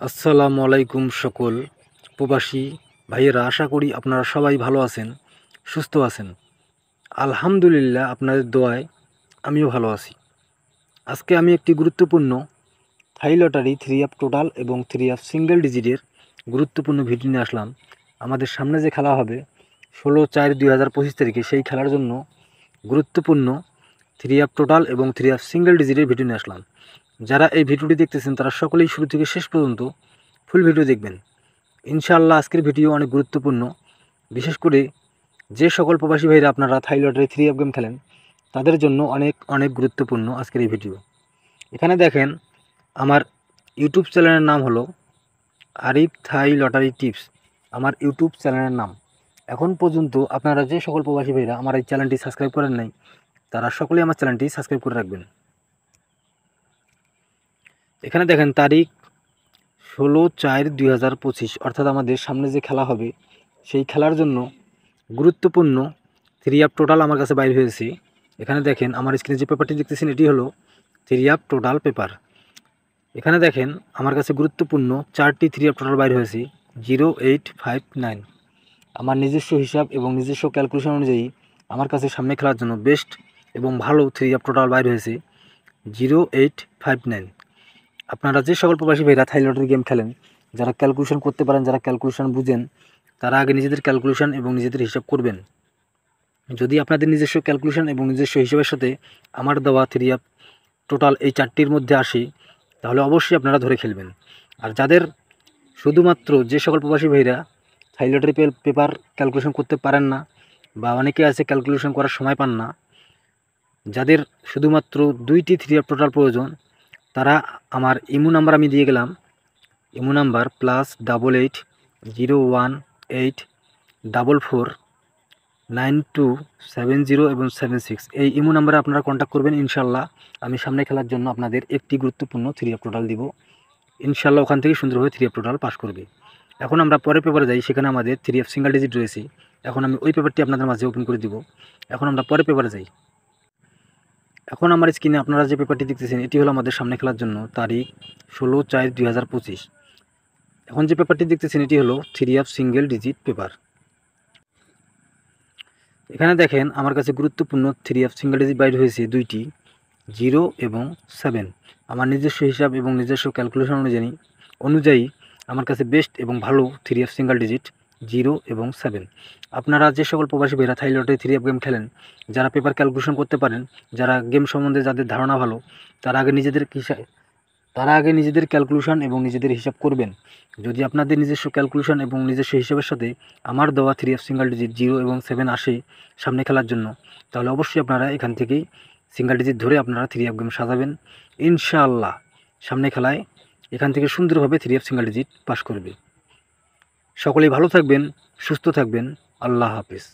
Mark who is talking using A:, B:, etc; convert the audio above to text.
A: আসসালামু আলাইকুম সকল প্রবাসী ভাইয়েরা, আশা করি আপনারা সবাই ভালো আছেন, সুস্থ আছেন। আলহামদুলিল্লাহ, আপনাদের দোয়ায় আমিও ভালো আছি। আজকে আমি একটি গুরুত্বপূর্ণ থাই লটারি 3 অফ টোটাল এবং 3 অফ সিঙ্গেল ডিজিটের গুরুত্বপূর্ণ ভিডিও নিয়ে আসলাম। আমাদের সামনে যে খেলা হবে 16/4/2025 তারিখে, সেই খেলার জন্য গুরুত্বপূর্ণ 3 অফ টোটাল এবং 3 অফ সিঙ্গেল ডিজিটের ভিডিও নিয়ে আসলাম। যারা এই ভিডিওটি দেখতেছেন তারা সকলেই শুরু থেকে শেষ পর্যন্ত ফুল ভিডিও দেখবেন। ইনশাআল্লাহ আজকের ভিডিও অনেক গুরুত্বপূর্ণ। বিশেষ করে যে সকল প্রবাসী ভাইরা আপনারা থাই লটারি 3 অফ গেম খেলেন, তাদের জন্য অনেক অনেক গুরুত্বপূর্ণ আজকের এই ভিডিও। এখানে দেখেন, আমার ইউটিউব চ্যানেলের নাম হলো আরিফ থাই লটারি টিপস, আমার ইউটিউব চ্যানেলের নাম। এখন পর্যন্ত আপনারা যে সকল প্রবাসী ভাইরা আমার এই চ্যানেলটি সাবস্ক্রাইব করেন নাই, তারা সকলেই আমার চ্যানেলটি সাবস্ক্রাইব করে রাখবেন। এখানে দেখেন তারিখ 16/4/2025, অর্থাৎ আমাদের সামনে যে খেলা হবে সেই খেলার জন্য গুরুত্বপূর্ণ 3 অফ টোটাল আমার কাছে বাইর হয়েছে। এখানে দেখেন আমার স্ক্রিনে যে পেপারটি দেখতেছেন এটি হলো 3 অফ টোটাল পেপার। এখানে দেখেন আমার কাছে গুরুত্বপূর্ণ 4টি 3 অফ টোটাল বাইর হয়েছে 0859। আমার নিজস্ব হিসাব এবং নিজস্ব ক্যালকুলেশন অনুযায়ী আমার কাছে সামনে খেলার জন্য বেস্ট এবং ভালো 3 অফ টোটাল বাইর হয়েছে 0859। আপনারা যে সকল প্রবাসী ভাইরা থাই লটারি গেম খেলেন, যারা ক্যালকুলেশন করতে পারেন, যারা ক্যালকুলেশন বুঝেন, তারা আগে নিজেদের ক্যালকুলেশন এবং নিজেদের হিসাব করবেন। যদি আপনাদের নিজস্ব ক্যালকুলেশন এবং নিজস্ব হিসাবের সাথে আমার দেওয়া 3 অফ টোটাল এই 4টির মধ্যে আসে, তাহলে অবশ্যই আপনারা ধরে খেলবেন। আর যাদের শুধুমাত্র যে সকল প্রবাসী ভাইরা থাই লটারি পেপার ক্যালকুলেশন করতে পারেন না, বা অনেকে আছে ক্যালকুলেশন করার সময় পান না, যাদের শুধুমাত্র 2টি 3 অফ টোটাল প্রয়োজন, তারা আমার ইমো নাম্বার আমি দিয়ে গেলাম। ইমো নাম্বার +8801844927 এবং 76, এই ইমো নাম্বারে আপনারা কন্ট্যাক্ট করবেন। ইনশাল্লাহ আমি সামনে খেলার জন্য আপনাদের একটি গুরুত্বপূর্ণ 3 অফ টোটাল দিব। ইনশাল্লাহ ওখান থেকে সুন্দরভাবে 3 অফ টোটাল পাস করবে। এখন আমরা পরের পেপারে যাই, সেখানে আমাদের 3 অফ সিঙ্গেল ডিজিট রয়েছে। এখন আমি ওই পেপারটি আপনাদের মাঝে ওপেন করে দিব। এখন আমরা পরের পেপারে যাই। এখন আমার স্ক্রিনে আপনারা যে পেপারটি দেখতেছেন এটি হলো আমাদের সামনে খেলার জন্য তারিখ 16/4/2025। এখন যে পেপারটি দেখতেছেন এটি হলো 3 অফ সিঙ্গেল ডিজিট পেপার। এখানে দেখেন আমার কাছে গুরুত্বপূর্ণ 3 অফ সিঙ্গেল ডিজিট বাইর হয়েছে 2টি 0 এবং 7। আমার নিজস্ব হিসাব এবং নিজস্ব ক্যালকুলেশন অনুযায়ী আমার কাছে বেস্ট এবং ভালো 3 অফ সিঙ্গেল ডিজিট 0 এবং 7। আপনারা যে সকল প্রবাসী ভাইরা থাই লটারি 3 অফ গেম খেলেন, যারা পেপার ক্যালকুলেশন করতে পারেন, যারা গেম সম্বন্ধে যাদের ধারণা ভালো, তারা আগে নিজেদের ক্যালকুলেশন এবং নিজেদের হিসাব করবেন। যদি আপনাদের নিজস্ব ক্যালকুলেশন এবং নিজস্ব হিসাবের সাথে আমার দেওয়া 3 অফ সিঙ্গেল ডিজিট 0 এবং 7 আসে সামনে খেলার জন্য, তাহলে অবশ্যই আপনারা এখান থেকেই সিঙ্গেল ডিজিট ধরে আপনারা 3 অফ গেম সাজাবেন। ইনশাআল্লাহ সামনে খেলায় এখান থেকে সুন্দরভাবে 3 অফ সিঙ্গেল ডিজিট পাস করবে। সকলেই ভালো থাকবেন, সুস্থ থাকবেন। আল্লাহ হাফেজ।